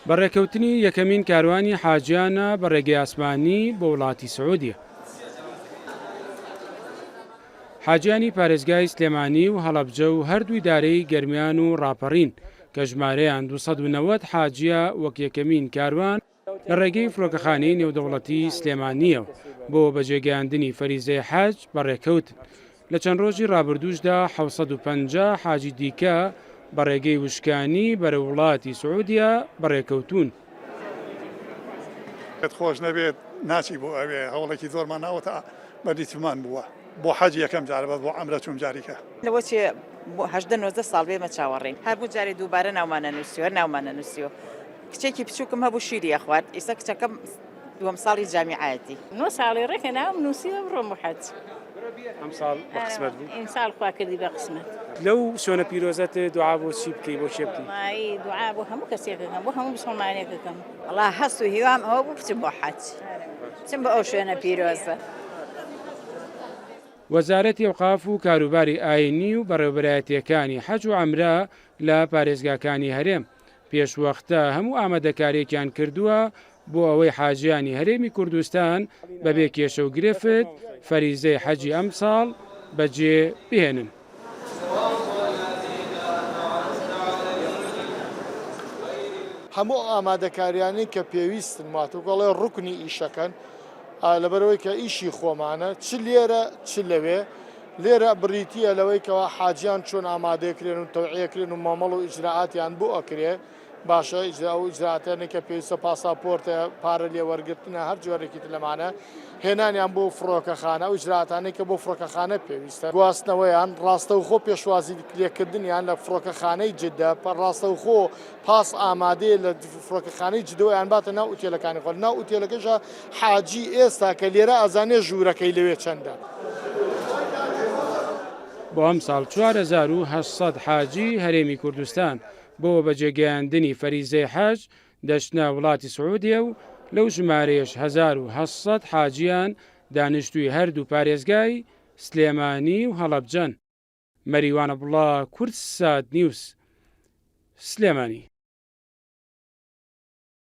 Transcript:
بەڕێکەوتنی یەکەمین کاروانی حاجیانە بە ڕێگەی ئاسمانی بۆ وڵاتی سعودیە. حاجیانی پارێزگای سلێمانی و هەڵەبجە و هەردووی دارەی گەرمیان و ڕاپەڕین کە ژمارەیان 290 حاجیە وەک یەکەمین کاروان لە ڕێگەی فڕۆکەخانەی نێودەوڵەتی سلێمانیە بۆ بەجێگەیاندنی فەریزەی حەج بەڕێکەوتن. لە چەند ڕۆژی ڕابردووشدا 750 حاجی دیکە بە ڕێگەی وشکانی بەرە وڵاتی سعودیە بەڕێکەوتون. خۆش نەبێت ناچی بۆ ئەوێ هەوڵێکی زۆرمان ناوەتە بەدیتمان بووە بۆ حەج یەکەم جارە بۆ عەمرە چوون جاریکە لەوەچێ بۆ 19 ساڵ بێمە چاوەڕین هەربوو جارێ دووبارە ناومانە نووسیوە ناومانە نووسیوە کچێکی بچووکم هەبوو شیری خوارد ئێستا کچەکەم دووەم ساڵی جامیعەتی 9 ساڵی ڕێکە ناوم نووسیوە بڕۆم بۆ حەج. ئەم ساڵ بە قسمەت بوو ئینساڵ خوا کردی بە قسمەت. لەو شوێنە پیرۆزەت دوعا بۆ چی بکەی بۆ چێ بکەی؟ مای دوعا بۆ هەموو کەسێکەکەم بۆ هەموو مسڵمانێکەکەم. وەڵا هەست و هیوام ئەوە بوو بچم بۆ حەج بچم بۆ ئەو شوێنە پیرۆزە. وەزارەتی ئەوقاف و کاروباری ئاینی و بەڕێوەبەرایەتیەکانی حەج و عەمرە لە پارێزگاکانی هەرێم پێشوەختە هەموو ئامادەکاریەکیان کردووە بۆ ئەوەی حاجیانی هەرێمی کوردستان بەبێ کێشە و گرفت فەریزەی حەجی ئەم ساڵ بەجێ بهێنن. هەموو ئامادەکاریانی کە پێویستن ماتوگەڵێ ڕوکنی ئیشەکەن لەبەرەوەی کە ئیشی خۆمانە چ لێرە چ لەوێ لێرە بریتیە لەوەی کەەوە حاجیان چۆن ئامادەکرێن و تەوعیەکرێن و مامەڵ و ئیجراعاتیان بۆ ئەکرێ باشە ئیجرا و ئیجراعاتیانێک کە پێویستە پاساپۆرتە پارە لێ وەرگرتنە هەر جۆرەێکی لەمانە هێنانیان بۆ فڕۆکەخانە و ئیجراعاتانەی کە بۆ فڕۆکەخانە پێویستە گواستنەوەیان ڕاستەوخۆ پێشوازی لێکردنیان لە فڕۆکەخانەی جدە ڕاستەوخۆ پاس ئامادەیە لە فڕۆکەخانەی جدەوەیان باتە ناو ئوتێلەکانی خۆ ناو ئوتێلەکەشە حاجی ئێستا کە لێرە ئەزانێ ژوورەکەی لەوێ چەندە. بۆ ئەم ساڵ 4800 حاجی هەرێمی کوردستان بۆ بەجێگەیاندنی فەریزەی حەج دەچنە وڵاتی سعودیە و لەو ژمارەیەش 1700 حاجیان دانیشتووی هەردوو پارێزگای سلێمانی و هەڵەبجەن. مەریوانە بڵا کورد سات نیوس سلێمانی.